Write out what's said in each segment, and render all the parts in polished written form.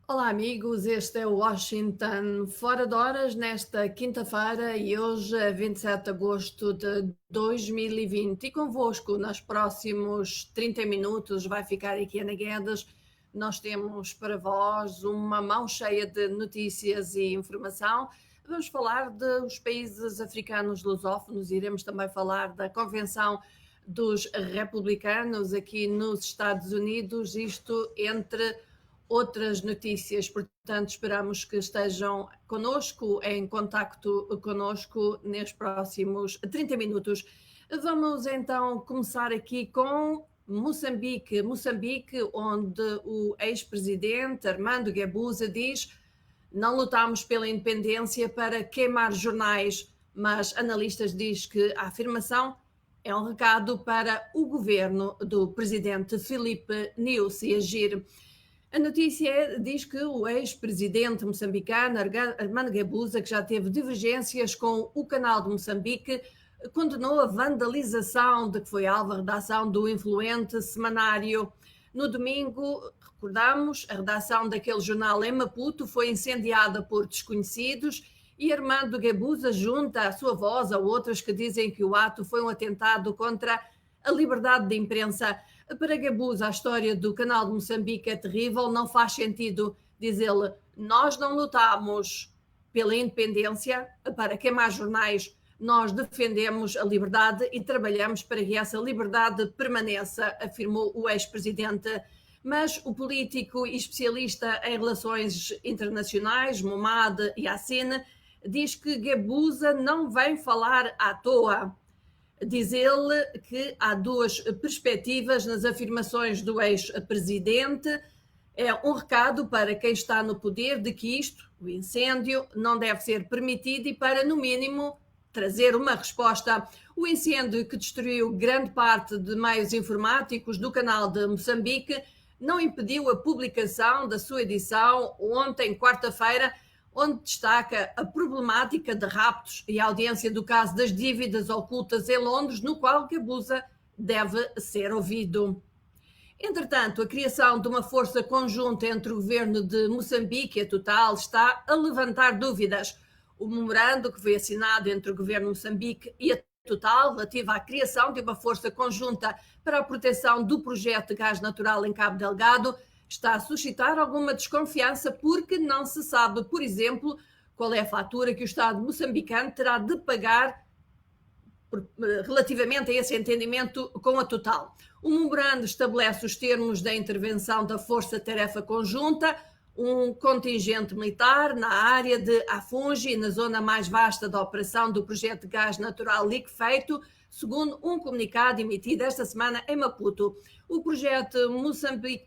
Olá, amigos. Este é o Washington Fora de Horas nesta quinta-feira e hoje é 27 de agosto de 2020. E convosco, nos próximos 30 minutos, vai ficar aqui Ana Guedes. Nós temos para vós uma mão cheia de notícias e informação. Vamos falar dos países africanos lusófonos, iremos também falar da Convenção dos Republicanos aqui nos Estados Unidos, isto entre outras notícias. Portanto, esperamos que estejam conosco, em contacto conosco nestes próximos 30 minutos. Vamos então começar aqui com Moçambique, onde o ex-presidente Armando Guebuza diz: não lutamos pela independência para queimar jornais, mas analistas dizem que a afirmação é um recado para o governo do presidente Filipe Nyusi agir. A notícia diz que o ex-presidente moçambicano Armando Guebuza, que já teve divergências com o Canal de Moçambique, condenou a vandalização de que foi alvo a redação do influente semanário. No domingo, recordamos, a redação daquele jornal em Maputo foi incendiada por desconhecidos e Armando Guebuza junta a sua voz a outras que dizem que o ato foi um atentado contra a liberdade de imprensa. Para Guebuza, a história do Canal de Moçambique é terrível, não faz sentido, diz ele. Nós não lutamos pela independência para queimar jornais, nós defendemos a liberdade e trabalhamos para que essa liberdade permaneça, afirmou o ex-presidente. Mas o político e especialista em relações internacionais, Momad Yassine, diz que Guebuza não vem falar à toa. Diz ele que há duas perspectivas nas afirmações do ex-presidente. É um recado para quem está no poder de que isto, o incêndio, não deve ser permitido e para, no mínimo, trazer uma resposta. O incêndio que destruiu grande parte de meios informáticos do canal de Moçambique não impediu a publicação da sua edição ontem, quarta-feira, onde destaca a problemática de raptos e a audiência do caso das dívidas ocultas em Londres, no qual Guebuza deve ser ouvido. Entretanto, a criação de uma força conjunta entre o governo de Moçambique e a Total está a levantar dúvidas. O memorando que foi assinado entre o governo de Moçambique e a Total, relativo à criação de uma força conjunta para a proteção do projeto de gás natural em Cabo Delgado, está a suscitar alguma desconfiança porque não se sabe, por exemplo, qual é a fatura que o Estado moçambicano terá de pagar relativamente a esse entendimento com a Total. O memorando estabelece os termos da intervenção da Força-Tarefa Conjunta, um contingente militar na área de Afungi, na zona mais vasta da operação do projeto de gás natural liquefeito, segundo um comunicado emitido esta semana em Maputo. O projeto Moçambique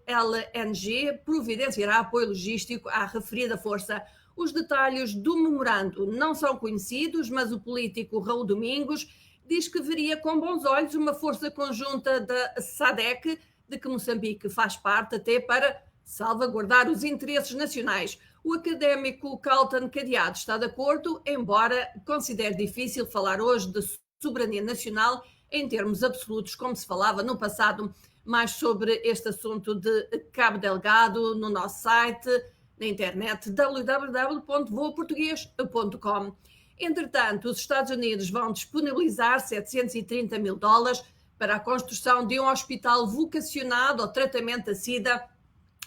LNG providenciará apoio logístico à referida força. Os detalhes do memorando não são conhecidos, mas o político Raul Domingos diz que veria com bons olhos uma força conjunta da SADC, de que Moçambique faz parte, até para salvaguardar os interesses nacionais. O académico Carlton Cadeado está de acordo, embora considere difícil falar hoje de soberania nacional em termos absolutos, como se falava no passado. Mais sobre este assunto de Cabo Delgado no nosso site, na internet, www.voaportugues.com. Entretanto, os Estados Unidos vão disponibilizar 730 mil dólares para a construção de um hospital vocacionado ao tratamento da SIDA,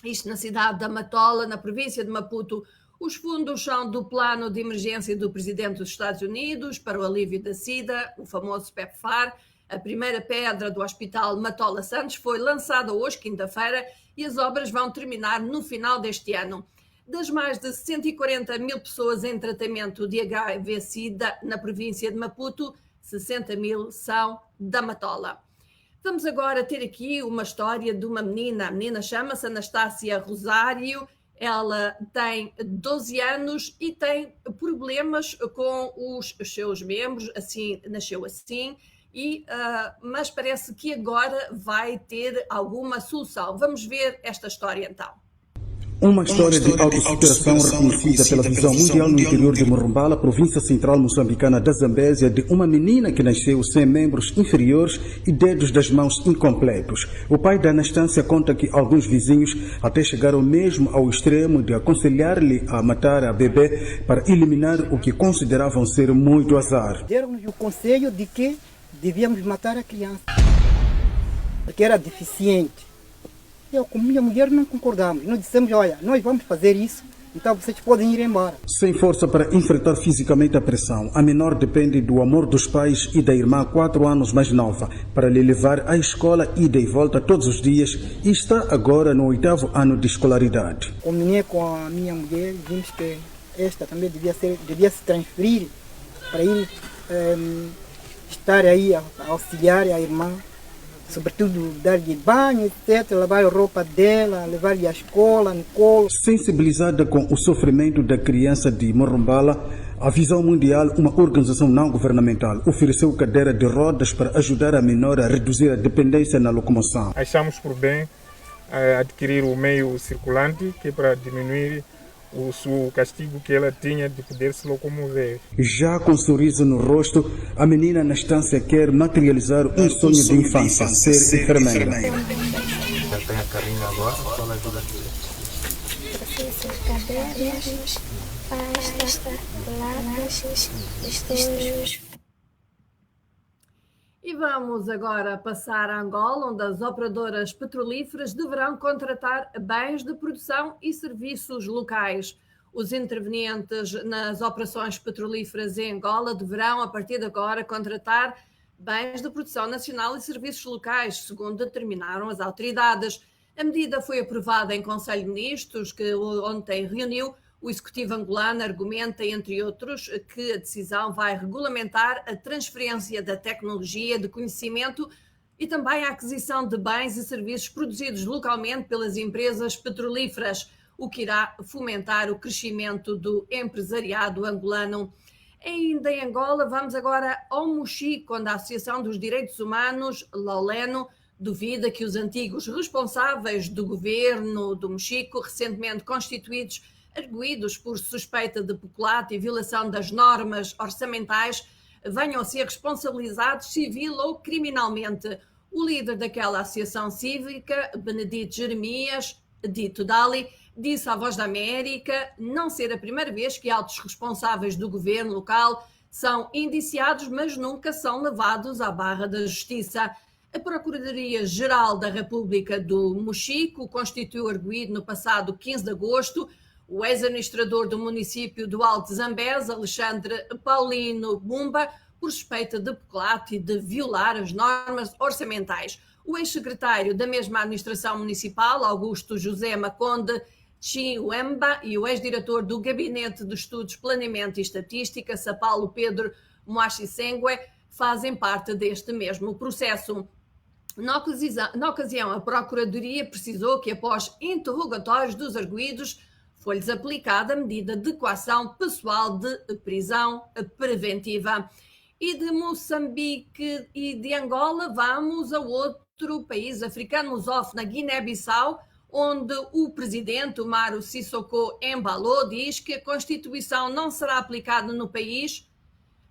isto na cidade da Matola, na província de Maputo. Os fundos são do plano de emergência do presidente dos Estados Unidos para o alívio da SIDA, o famoso PEPFAR. A primeira pedra do Hospital Matola Santos foi lançada hoje, quinta-feira, e as obras vão terminar no final deste ano. Das mais de 140 mil pessoas em tratamento de HIV-Sida na província de Maputo, 60 mil são da Matola. Vamos agora ter aqui uma história de uma menina. A menina chama-se Anastácia Rosário. Ela tem 12 anos e tem problemas com os seus membros, assim, nasceu assim, mas parece que agora vai ter alguma solução. Vamos ver esta história então. Uma história de autossuperação reconhecida pela visão mundial no interior de Morumbala, província central moçambicana da Zambésia, de uma menina que nasceu sem membros inferiores e dedos das mãos incompletos. O pai da Anastâcia conta que alguns vizinhos até chegaram mesmo ao extremo de aconselhar-lhe a matar a bebê para eliminar o que consideravam ser muito azar. Deram-nos o conselho de que devíamos matar a criança, porque era deficiente. Eu com minha mulher não concordamos. Nós dissemos, olha, nós vamos fazer isso, então vocês podem ir embora. Sem força para enfrentar fisicamente a pressão, a menor depende do amor dos pais e da irmã 4 anos mais nova, para lhe levar à escola ida e volta todos os dias, e está agora no 8º ano de escolaridade. Combinei com a minha mulher, vimos que esta também devia se transferir para ir estar aí a auxiliar a irmã. Sobretudo dar-lhe banho, etc., lavar a roupa dela, levar-lhe à escola, no colo. Sensibilizada com o sofrimento da criança de Morumbala, a Visão Mundial, uma organização não governamental, ofereceu cadeira de rodas para ajudar a menor a reduzir a dependência na locomoção. Achamos por bem adquirir o meio circulante, que é para diminuir o castigo que ela tinha de poder se locomover. Já com um sorriso no rosto, a menina Anastâcia quer materializar um sonho de infância, ser enfermeira. Já tem a carinha agora, só ajuda cadernos, pasta, lápis, estojos. E vamos agora passar a Angola, onde as operadoras petrolíferas deverão contratar bens de produção e serviços locais. Os intervenientes nas operações petrolíferas em Angola deverão, a partir de agora, contratar bens de produção nacional e serviços locais, segundo determinaram as autoridades. A medida foi aprovada em Conselho de Ministros, que ontem reuniu. O executivo angolano argumenta, entre outros, que a decisão vai regulamentar a transferência da tecnologia, de conhecimento e também a aquisição de bens e serviços produzidos localmente pelas empresas petrolíferas, o que irá fomentar o crescimento do empresariado angolano. Ainda em Angola, vamos agora ao Mochico, onde a Associação dos Direitos Humanos, Lauleno, duvida que os antigos responsáveis do governo do Mochico, recentemente constituídos, arguidos por suspeita de peculato e violação das normas orçamentais, venham a ser responsabilizados civil ou criminalmente. O líder daquela associação cívica, Benedito Jeremias, dito Dali, disse à Voz da América não ser a primeira vez que altos responsáveis do governo local são indiciados, mas nunca são levados à barra da justiça. A Procuradoria-Geral da República do Mochico constituiu arguido no passado 15 de agosto o ex-administrador do município do Alto Zambésia, Alexandre Paulino Bumba, por suspeita de peculato e de violar as normas orçamentais. O ex-secretário da mesma administração municipal, Augusto José Maconde Chiuemba, e o ex-diretor do Gabinete de Estudos, Planeamento e Estatística, Sapalo Pedro Moachisengue, fazem parte deste mesmo processo. Na ocasião, a Procuradoria precisou que, após interrogatórios dos arguidos, foi-lhes aplicada a medida de coação pessoal de prisão preventiva. E de Moçambique e de Angola vamos a outro país africano lusófono, na Guiné-Bissau, onde o presidente Umaru Sissoko Embalo diz que a Constituição não será aplicada no país.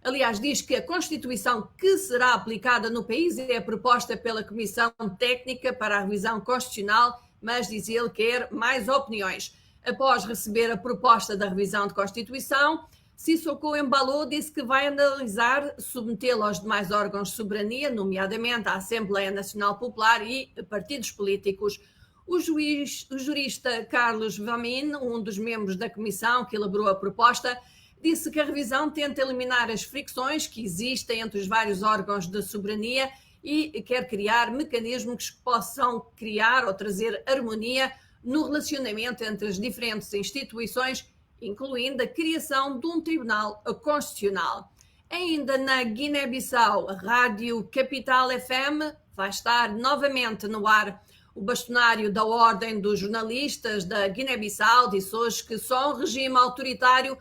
Aliás, diz que a Constituição que será aplicada no país é proposta pela Comissão Técnica para a Revisão Constitucional, mas diz ele que quer mais opiniões. Após receber a proposta da revisão de Constituição, Sissoko Embalo disse que vai analisar submetê-la aos demais órgãos de soberania, nomeadamente à Assembleia Nacional Popular e partidos políticos. O jurista Carlos Vamin, um dos membros da comissão que elaborou a proposta, disse que a revisão tenta eliminar as fricções que existem entre os vários órgãos de soberania e quer criar mecanismos que possam criar ou trazer harmonia no relacionamento entre as diferentes instituições, incluindo a criação de um tribunal constitucional. Ainda na Guiné-Bissau, a Rádio Capital FM vai estar novamente no ar. O bastonário da Ordem dos Jornalistas da Guiné-Bissau disse hoje que só um regime autoritário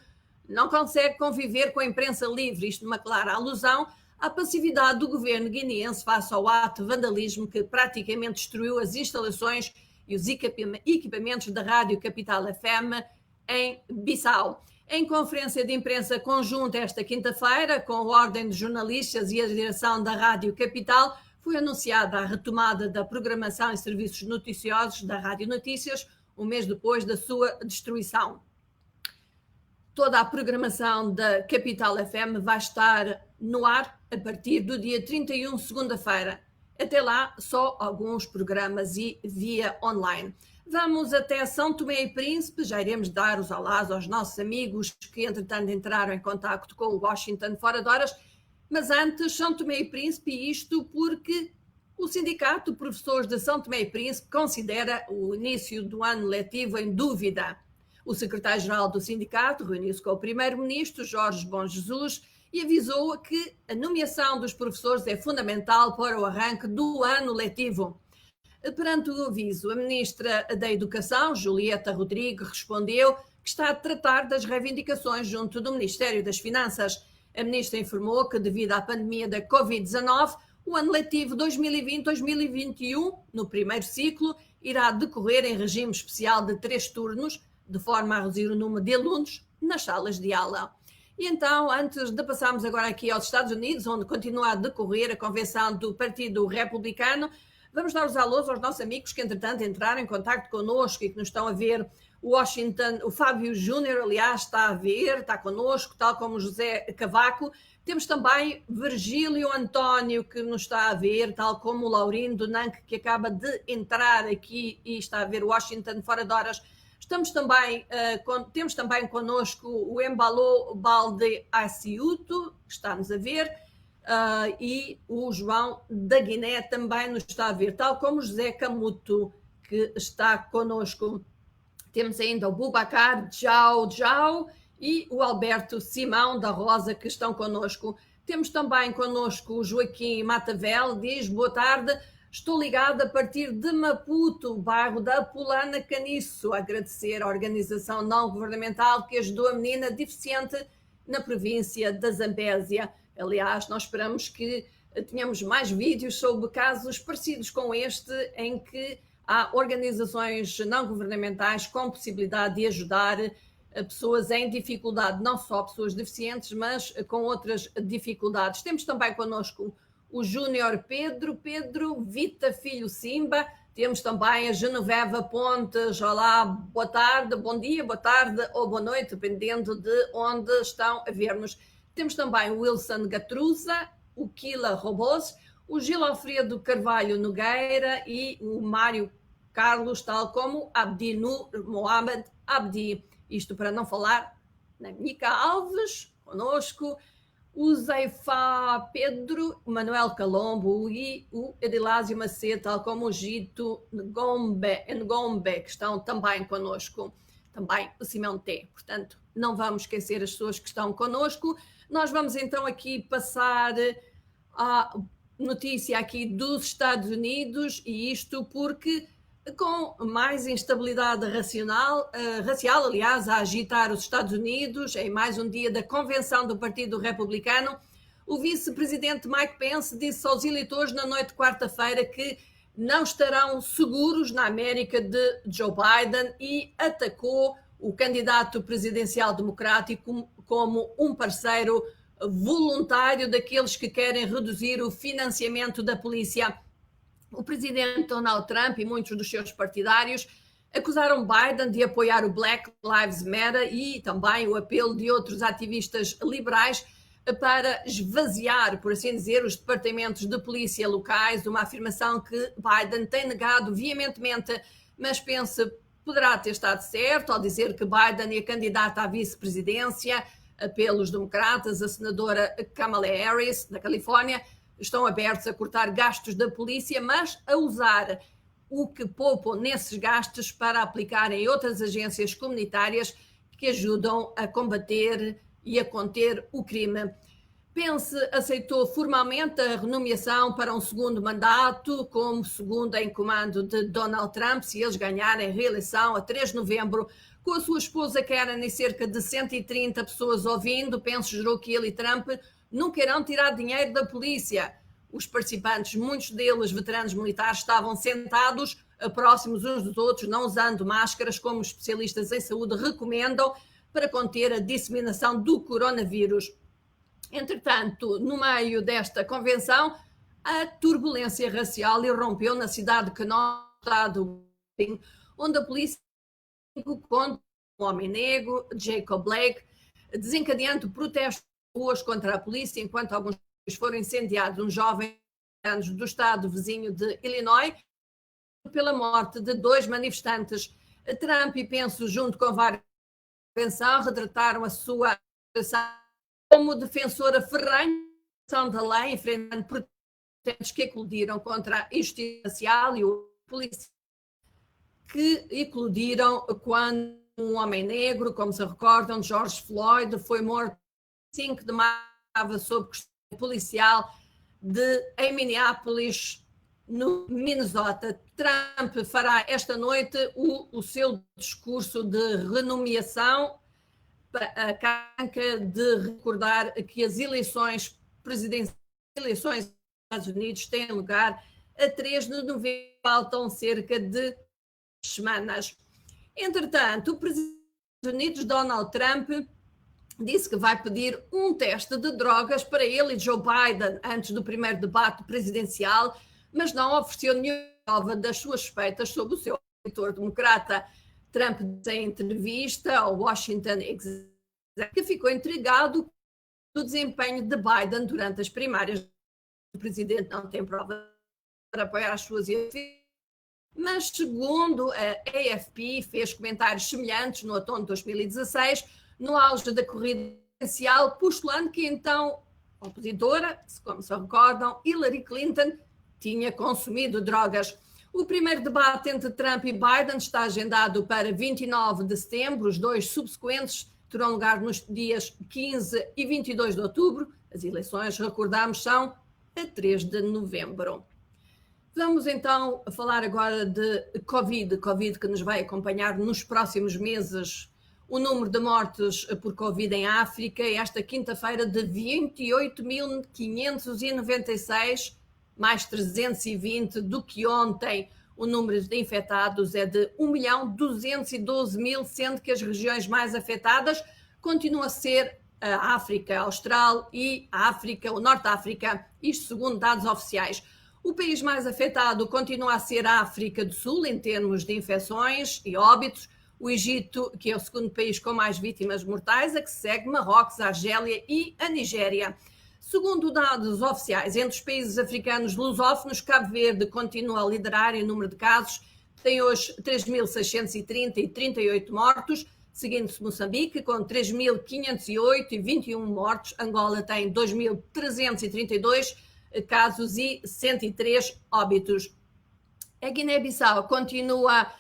não consegue conviver com a imprensa livre, isto numa clara alusão à passividade do governo guineense face ao ato de vandalismo que praticamente destruiu as instalações e os equipamentos da Rádio Capital FM em Bissau. Em conferência de imprensa conjunta esta quinta-feira, com a Ordem de Jornalistas e a direção da Rádio Capital, foi anunciada a retomada da programação e serviços noticiosos da Rádio Notícias, um mês depois da sua destruição. Toda a programação da Capital FM vai estar no ar a partir do dia 31, segunda-feira. Até lá, só alguns programas e via online. Vamos até São Tomé e Príncipe, já iremos dar os olás aos nossos amigos que, entretanto, entraram em contacto com o Washington Fora de Horas, mas antes, São Tomé e Príncipe, isto porque o Sindicato de Professores de São Tomé e Príncipe considera o início do ano letivo em dúvida. O secretário-geral do sindicato reuniu-se com o primeiro-ministro, Jorge Bom Jesus, e avisou que a nomeação dos professores é fundamental para o arranque do ano letivo. Perante o aviso, a ministra da Educação, Julieta Rodrigues, respondeu que está a tratar das reivindicações junto do Ministério das Finanças. A ministra informou que, devido à pandemia da Covid-19, o ano letivo 2020-2021, no primeiro ciclo, irá decorrer em regime especial de 3 turnos, de forma a reduzir o número de alunos nas salas de aula. E então, antes de passarmos agora aqui aos Estados Unidos, onde continua a decorrer a convenção do Partido Republicano, vamos dar os alôs aos nossos amigos que, entretanto, entraram em contacto connosco e que nos estão a ver. O Washington, o Fábio Júnior, aliás, está a ver, está connosco, tal como o José Cavaco. Temos também Virgílio António, que nos está a ver, tal como o Laurindo do Nanque, que acaba de entrar aqui e está a ver o Washington Fora de Horas. Temos também connosco o Embalou Balde Aciuto, que está-nos a ver, e o João da Guiné também nos está a ver, tal como o José Camuto, que está connosco. Temos ainda o Bubacar Jau e o Alberto Simão da Rosa, que estão connosco. Temos também connosco o Joaquim Matavel, diz: boa tarde, estou ligado a partir de Maputo, bairro da Pulana Caniço, a agradecer à organização não governamental que ajudou a menina deficiente na província da Zambésia. Aliás, nós esperamos que tenhamos mais vídeos sobre casos parecidos com este, em que há organizações não governamentais com possibilidade de ajudar pessoas em dificuldade, não só pessoas deficientes, mas com outras dificuldades. Temos também connosco o Júnior Pedro Vita Filho Simba, temos também a Genoveva Pontes. Olá, boa tarde, bom dia, boa tarde ou boa noite, dependendo de onde estão a ver-nos. Temos também o Wilson Gatruza, o Kila Robos, o Gil Alfredo Carvalho Nogueira e o Mário Carlos, tal como Abdi Nur Mohamed Abdi. Isto para não falar na Nica Alves, conosco, o Zeifá Pedro, o Manuel Calombo e o Edilásio Macedo, tal como o Gito Ngombe, que estão também conosco. Também o Simão T. Portanto, não vamos esquecer as pessoas que estão connosco. Nós vamos então aqui passar a notícia aqui dos Estados Unidos, e isto porque com mais instabilidade racial, aliás, a agitar os Estados Unidos, em mais um dia da convenção do Partido Republicano, o vice-presidente Mike Pence disse aos eleitores na noite de quarta-feira que não estarão seguros na América de Joe Biden e atacou o candidato presidencial democrático como um parceiro voluntário daqueles que querem reduzir o financiamento da polícia. O presidente Donald Trump e muitos dos seus partidários acusaram Biden de apoiar o Black Lives Matter e também o apelo de outros ativistas liberais para esvaziar, por assim dizer, os departamentos de polícia locais, uma afirmação que Biden tem negado veementemente, mas Pence poderá ter estado certo ao dizer que Biden e a candidata à vice-presidência pelos democratas, a senadora Kamala Harris, da Califórnia, estão abertos a cortar gastos da polícia, mas a usar o que poupam nesses gastos para aplicar em outras agências comunitárias que ajudam a combater e a conter o crime. Pence aceitou formalmente a renomeação para um segundo mandato como segundo em comando de Donald Trump, se eles ganharem reeleição a 3 de novembro, com a sua esposa Karen e cerca de 130 pessoas ouvindo. Pence jurou que ele e Trump nunca irão tirar dinheiro da polícia. Os participantes, muitos deles veteranos militares, estavam sentados próximos uns dos outros, não usando máscaras, como os especialistas em saúde recomendam, para conter a disseminação do coronavírus. Entretanto, no meio desta convenção, a turbulência racial irrompeu na cidade de Knotstad, onde a polícia contra um homem negro, Jacob Blake, desencadeando protestos ruas contra a polícia, enquanto alguns foram incendiados. Um jovem do estado vizinho de Illinois, pela morte de 2 manifestantes. Trump e Pence, junto com vários convenção, retrataram a sua como defensora ferrenha da lei, enfrentando protestos que eclodiram contra a injustiça racial e o polícia, que eclodiram quando um homem negro, como se recordam, George Floyd, foi morto 5 de maio sob custódia policial em Minneapolis, no Minnesota. Trump fará esta noite o seu discurso de renomeação, a carga de recordar que as eleições presidenciais, eleições dos Estados Unidos têm lugar a 3 de novembro, faltam cerca de semanas. Entretanto, o presidente dos Estados Unidos, Donald Trump, disse que vai pedir um teste de drogas para ele e Joe Biden antes do primeiro debate presidencial, mas não ofereceu nenhuma prova das suas suspeitas sobre o seu eleitor democrata. Trump disse em entrevista ao Washington Examiner que ficou intrigado do desempenho de Biden durante as primárias. O presidente não tem prova para apoiar as suas ideias, mas segundo a AFP, fez comentários semelhantes no outono de 2016, no auge da corrida presidencial, postulando que então a opositora, como se recordam, Hillary Clinton, tinha consumido drogas. O primeiro debate entre Trump e Biden está agendado para 29 de setembro. Os 2 subsequentes terão lugar nos dias 15 e 22 de outubro. As eleições, recordamos, são a 3 de novembro. Vamos então falar agora de Covid que nos vai acompanhar nos próximos meses. O número de mortes por Covid em África, esta quinta-feira, de 28.596, mais 320 do que ontem. O número de infectados é de 1.212.000, sendo que as regiões mais afetadas continuam a ser a África Austral e a África, o Norte da África, isto segundo dados oficiais. O país mais afetado continua a ser a África do Sul, em termos de infecções e óbitos. O Egito, que é o segundo país com mais vítimas mortais, a que segue Marrocos, a Argélia e a Nigéria. Segundo dados oficiais, entre os países africanos lusófonos, Cabo Verde continua a liderar em número de casos, tem hoje 3.630 e 38 mortos, seguindo-se Moçambique com 3.508 e 21 mortos, Angola tem 2.332 casos e 103 óbitos. A Guiné-Bissau continua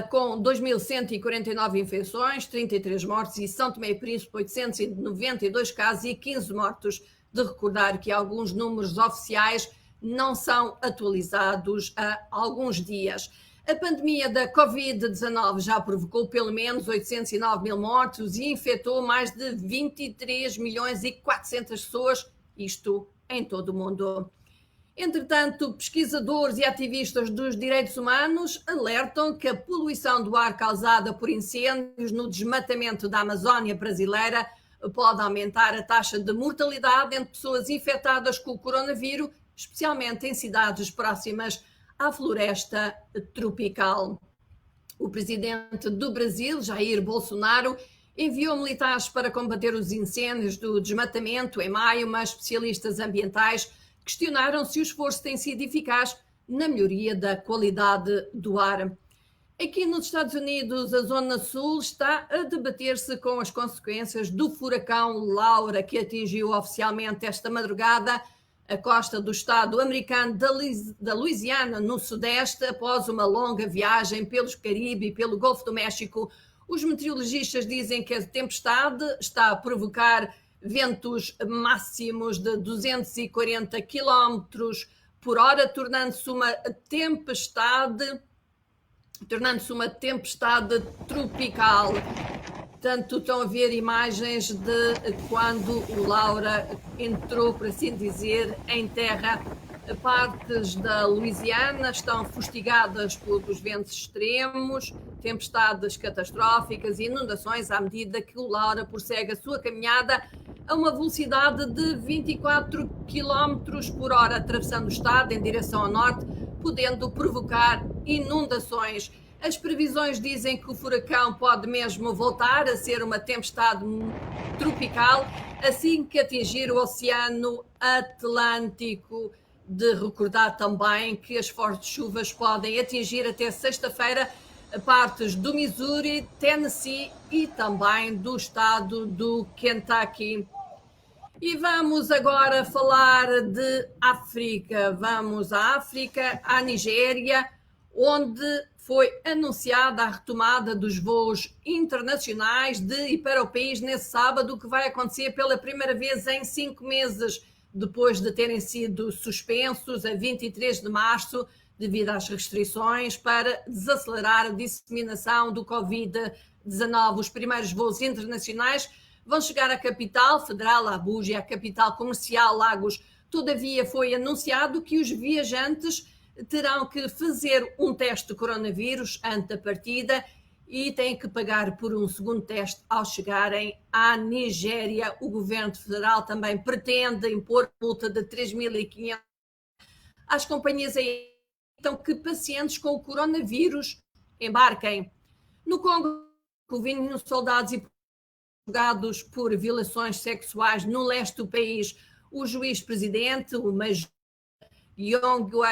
com 2.149 infecções, 33 mortes, e São Tomé e Príncipe 892 casos e 15 mortos. De recordar que alguns números oficiais não são atualizados há alguns dias. A pandemia da Covid-19 já provocou pelo menos 809 mil mortos e infectou mais de 23 milhões e 400 pessoas, isto em todo o mundo. Entretanto, pesquisadores e ativistas dos direitos humanos alertam que a poluição do ar causada por incêndios no desmatamento da Amazónia brasileira pode aumentar a taxa de mortalidade entre pessoas infectadas com o coronavírus, especialmente em cidades próximas à floresta tropical. O presidente do Brasil, Jair Bolsonaro, enviou militares para combater os incêndios do desmatamento em maio, mas especialistas ambientais questionaram se o esforço tem sido eficaz na melhoria da qualidade do ar. Aqui nos Estados Unidos, a Zona Sul está a debater-se com as consequências do furacão Laura, que atingiu oficialmente esta madrugada a costa do estado americano da Louisiana, no sudeste, após uma longa viagem pelos Caribe e pelo Golfo do México. Os meteorologistas dizem que a tempestade está a provocar ventos máximos de 240 km por hora, tornando-se uma tempestade tropical. Portanto, estão a ver imagens de quando o Laura entrou, por assim dizer, em terra Partes da Louisiana estão fustigadas pelos ventos extremos, tempestades catastróficas e inundações à medida que o Laura prossegue a sua caminhada a uma velocidade de 24 km por hora, atravessando o estado em direção ao norte, podendo provocar inundações. As previsões dizem que o furacão pode mesmo voltar a ser uma tempestade tropical assim que atingir o Oceano Atlântico. De recordar também que as fortes chuvas podem atingir até sexta-feira partes do Missouri, Tennessee e também do estado do Kentucky. E vamos agora falar de África. Vamos à África, à Nigéria, onde foi anunciada a retomada dos voos internacionais de e para o país nesse sábado, o que vai acontecer pela primeira vez em 5 meses, depois de terem sido suspensos a 23 de março devido às restrições para desacelerar a disseminação do Covid-19. Os primeiros voos internacionais vão chegar à capital federal, Abuja, e à capital comercial, Lagos. Todavia, foi anunciado que os viajantes terão que fazer um teste de coronavírus antes da partida e têm que pagar por um segundo teste ao chegarem à Nigéria. O governo federal também pretende impor multa de 3.500 às companhias aéreas que pacientes com o coronavírus embarquem. No Congo, 20 soldados e julgados por violações sexuais no leste do país. O juiz-presidente, o Major Yongwe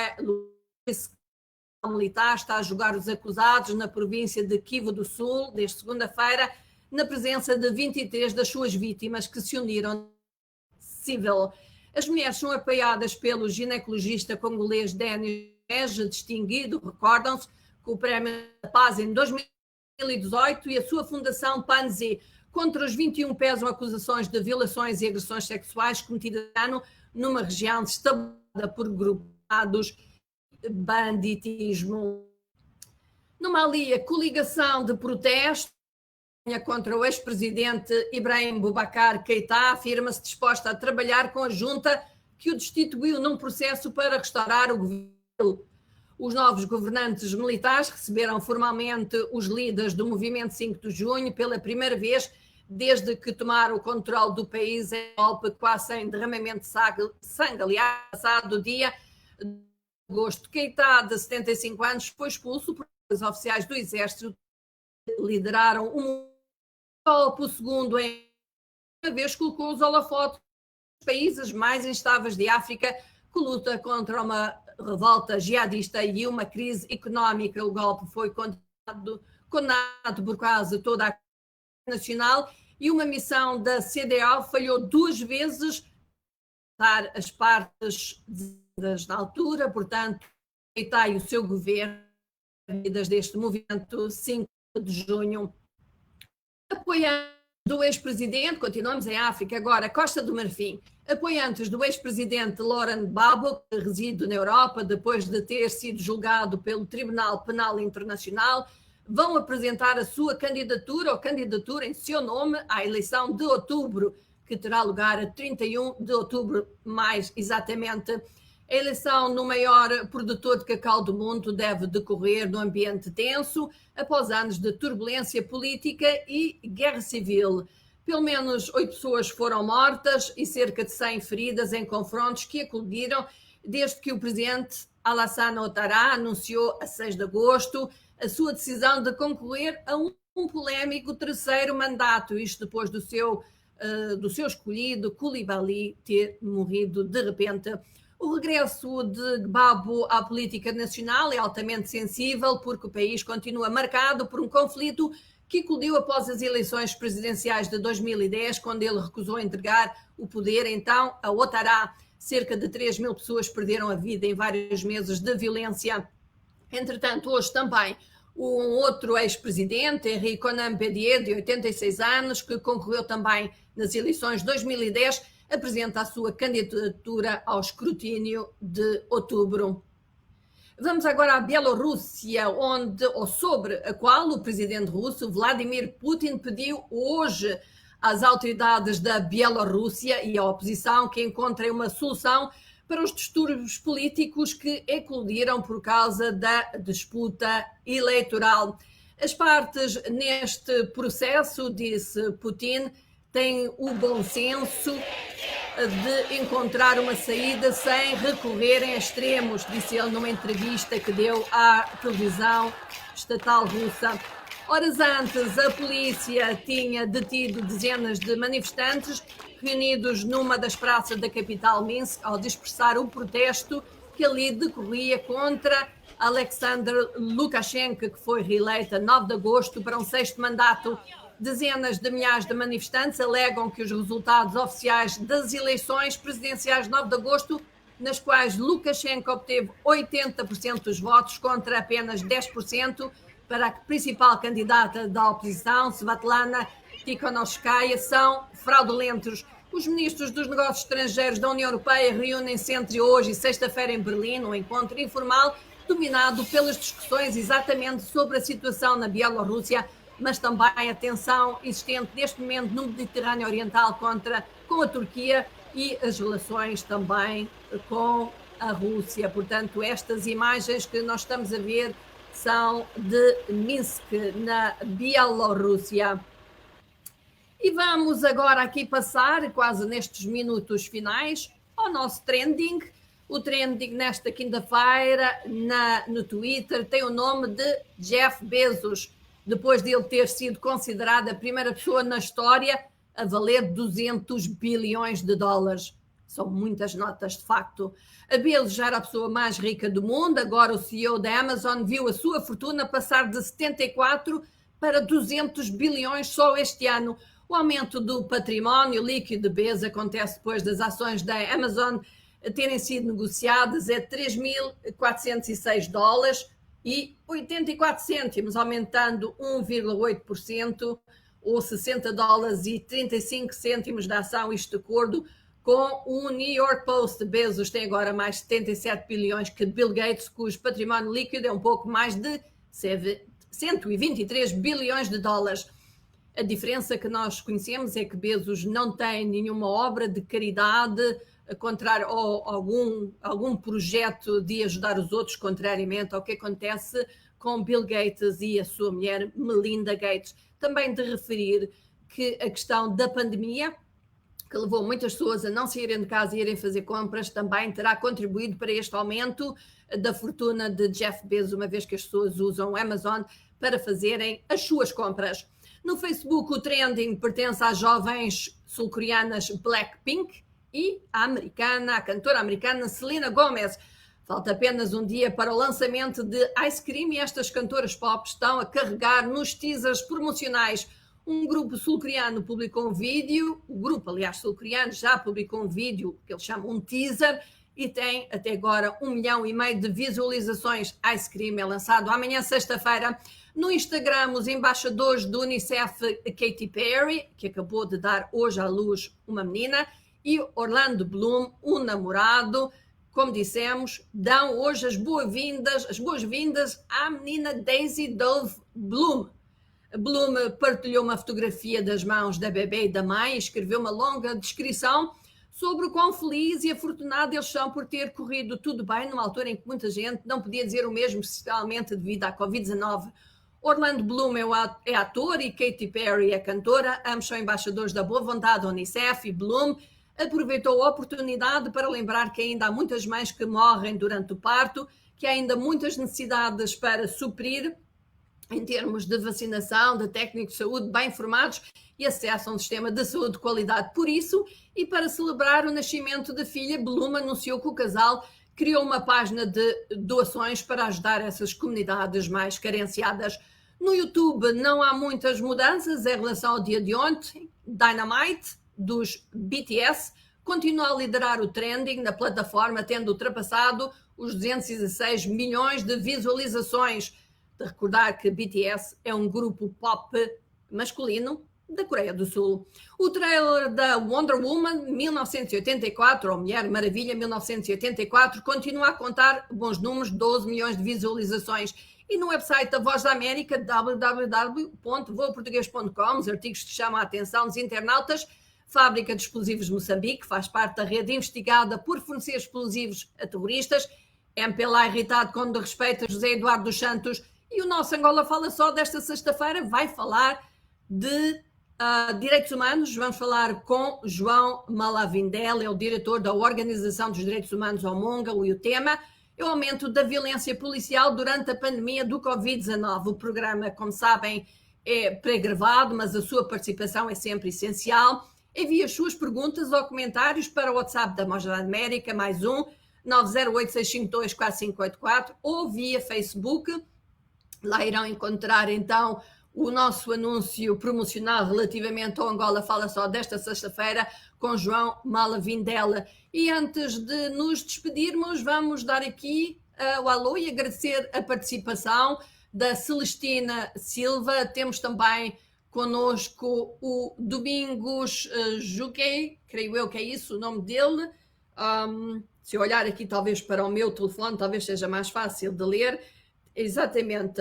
militar, está a julgar os acusados na província de Kivu do Sul, desde segunda-feira, na presença de 23 das suas vítimas que se uniram civil. As mulheres são apoiadas pelo ginecologista congolês Denis, distinguido, recordam-se, com o Prémio da Paz em 2018, e a sua fundação Panzi. Contra os 21 pesam acusações de violações e agressões sexuais cometidas numa região estabilizada por grupos banditismo. No Mali, a coligação de protesto contra o ex-presidente Ibrahim Boubacar Keïta afirma-se disposta a trabalhar com a junta que o destituiu num processo para restaurar o governo. Os novos governantes militares receberam formalmente os líderes do movimento 5 de junho pela primeira vez desde que tomaram o controle do país em golpe quase sem derramamento de sangue. Aliás, passado dia de agosto, Keïta, de 75 anos, foi expulso por oficiais do exército que lideraram um golpe. O segundo, em uma vez, colocou os holofotes dos países mais instáveis de África, que luta contra uma revolta jihadista e uma crise económica. O golpe foi condenado por quase toda a nacional e uma missão da CEDEAO falhou 2 vezes para as partes na altura, portanto, Keïta e o seu governo deste movimento 5 de junho. Apoiantes do ex-presidente, continuamos em África agora, Costa do Marfim, apoiantes do ex-presidente Laurent Gbagbo, que reside na Europa depois de ter sido julgado pelo Tribunal Penal Internacional, vão apresentar a sua candidatura ou candidatura em seu nome à eleição de outubro, que terá lugar a 31 de outubro, mais exatamente. A eleição no maior produtor de cacau do mundo deve decorrer num ambiente tenso, após anos de turbulência política e guerra civil. Pelo menos 8 pessoas foram mortas e cerca de 100 feridas em confrontos que eclodiram desde que o presidente Alassane Ouattara anunciou a 6 de agosto a sua decisão de concorrer a um polémico terceiro mandato, isto depois do seu escolhido Coulibaly ter morrido de repente. O regresso de Gbagbo à política nacional é altamente sensível porque o país continua marcado por um conflito que eclodiu após as eleições presidenciais de 2010, quando ele recusou entregar o poder então a Ouattara. Cerca de 3.000 pessoas perderam a vida em vários meses de violência. Entretanto, hoje também um outro ex-presidente, Henri Konan Bédié, de 86 anos, que concorreu também nas eleições de 2010, apresenta a sua candidatura ao escrutínio de outubro. Vamos agora à Bielorrússia, sobre a qual o presidente russo Vladimir Putin pediu hoje às autoridades da Bielorrússia e à oposição que encontrem uma solução para os distúrbios políticos que eclodiram por causa da disputa eleitoral. As partes neste processo, disse Putin, têm o bom senso de encontrar uma saída sem recorrerem a extremos, disse ele numa entrevista que deu à televisão estatal russa. Horas antes, a polícia tinha detido dezenas de manifestantes reunidos numa das praças da capital Minsk ao dispersar o protesto que ali decorria contra Alexander Lukashenko, que foi reeleito a 9 de agosto para um 6º mandato. Dezenas de milhares de manifestantes alegam que os resultados oficiais das eleições presidenciais de 9 de agosto, nas quais Lukashenko obteve 80% dos votos contra apenas 10%, para a principal candidata da oposição, Svetlana Tikhanovskaya, são fraudulentos. Os ministros dos negócios estrangeiros da União Europeia reúnem-se entre hoje e sexta-feira em Berlim, um encontro informal dominado pelas discussões exatamente sobre a situação na Bielorrússia, mas também a tensão existente neste momento no Mediterrâneo Oriental com a Turquia e as relações também com a Rússia. Portanto, estas imagens que nós estamos a ver são de Minsk, na Bielorrússia. E vamos agora aqui passar, quase nestes minutos finais, ao nosso trending. O trending nesta quinta-feira no Twitter tem o nome de Jeff Bezos, depois de ele ter sido considerado a primeira pessoa na história a valer 200 bilhões de dólares. São muitas notas, de facto. A Bezos já era a pessoa mais rica do mundo, agora o CEO da Amazon viu a sua fortuna passar de 74 para 200 bilhões só este ano. O aumento do património líquido de Bezos acontece depois das ações da Amazon terem sido negociadas a 3.406 dólares e 84 cêntimos, aumentando 1,8%, ou 60 dólares e 35 cêntimos da ação, isto de acordo com o New York Post. Bezos tem agora mais 77 bilhões que Bill Gates, cujo património líquido é um pouco mais de 123 bilhões de dólares. A diferença que nós conhecemos é que Bezos não tem nenhuma obra de caridade, contrário a algum projeto de ajudar os outros, contrariamente ao que acontece com Bill Gates e a sua mulher Melinda Gates. Também de referir que a questão da pandemia, que levou muitas pessoas a não saírem de casa e irem fazer compras, também terá contribuído para este aumento da fortuna de Jeff Bezos, uma vez que as pessoas usam o Amazon para fazerem as suas compras. No Facebook, o trending pertence às jovens sul-coreanas Blackpink e à cantora americana Selena Gomez. Falta apenas um dia para o lançamento de Ice Cream e estas cantoras pop estão a carregar nos teasers promocionais. Um grupo sul-coreano publicou um vídeo, o grupo, aliás, sul-coreano já publicou um vídeo que eles chamam um teaser e tem até agora 1,5 milhão de visualizações. Ice Cream é lançado amanhã, sexta-feira. No Instagram, os embaixadores do Unicef, Katy Perry, que acabou de dar hoje à luz uma menina, e Orlando Bloom, um namorado, como dissemos, dão hoje as boas-vindas à menina Daisy Dove Bloom. Bloom partilhou uma fotografia das mãos da bebê e da mãe e escreveu uma longa descrição sobre o quão feliz e afortunado eles são por ter corrido tudo bem numa altura em que muita gente não podia dizer o mesmo, especialmente devido à Covid-19. Orlando Bloom é ator e Katy Perry é cantora, ambos são embaixadores da boa vontade da Unicef, e Bloom aproveitou a oportunidade para lembrar que ainda há muitas mães que morrem durante o parto, que há ainda muitas necessidades para suprir em termos de vacinação, de técnicos de saúde bem informados e acesso a um sistema de saúde de qualidade. Por isso, e para celebrar o nascimento da filha, Bloom anunciou que o casal criou uma página de doações para ajudar essas comunidades mais carenciadas. No YouTube não há muitas mudanças em relação ao dia de ontem. Dynamite, dos BTS, continua a liderar o trending na plataforma, tendo ultrapassado os 216 milhões de visualizações. De recordar que BTS é um grupo pop masculino da Coreia do Sul. O trailer da Wonder Woman 1984, ou Mulher Maravilha 1984, continua a contar bons números, 12 milhões de visualizações. E no website da Voz da América, www.voaportugues.com, os artigos que chamam a atenção dos internautas, Fábrica de Explosivos de Moçambique, faz parte da rede investigada por fornecer explosivos a terroristas. MPLA irritado com desrespeito a José Eduardo dos Santos. E o nosso Angola Fala Só desta sexta-feira vai falar de direitos humanos. Vamos falar com João Malavindel, é o diretor da Organização dos Direitos Humanos Omonga, e o tema é o aumento da violência policial durante a pandemia do Covid-19. O programa, como sabem, é pré-gravado, mas a sua participação é sempre essencial. Envie as suas perguntas ou comentários para o WhatsApp da Mostra da América, mais 908-652-4584, ou via Facebook. Lá irão encontrar então o nosso anúncio promocional relativamente ao Angola Fala Só desta sexta-feira com João Malavindela. E antes de nos despedirmos, vamos dar aqui o alô e agradecer a participação da Celestina Silva. Temos também connosco o Domingos Juquei, creio eu que é isso o nome dele. Se eu olhar aqui talvez para o meu telefone, talvez seja mais fácil de ler. Exatamente,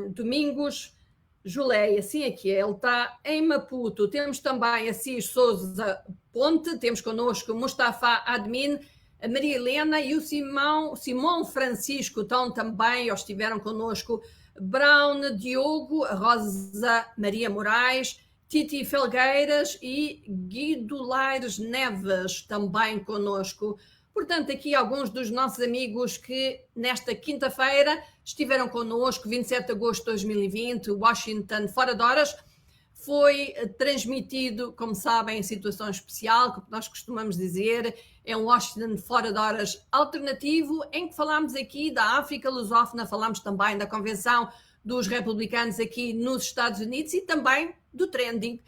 Domingos Julei, assim aqui é, ele está em Maputo. Temos também Assis Souza Ponte, temos connosco Mustafa Admin, a Maria Helena e o Simão Francisco estão também, ou estiveram connosco, Brown Diogo, Rosa Maria Moraes, Titi Felgueiras e Guido Laires Neves também connosco. Portanto, aqui alguns dos nossos amigos que nesta quinta-feira estiveram connosco, 27 de agosto de 2020, Washington Fora de Horas, foi transmitido, como sabem, em situação especial, como nós costumamos dizer, é um Washington Fora de Horas alternativo, em que falamos aqui da África lusófona, falamos também da Convenção dos Republicanos aqui nos Estados Unidos e também do Trending.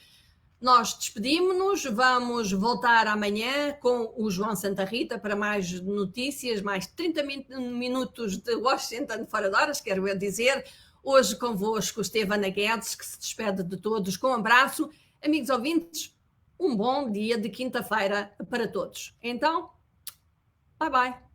Nós despedimos-nos, vamos voltar amanhã com o João Santa Rita para mais notícias, mais 30 minutos de Washington Fora de Horas, quero eu dizer. Hoje convosco Estevana Guedes, que se despede de todos com um abraço. Amigos ouvintes, um bom dia de quinta-feira para todos. Então, bye bye.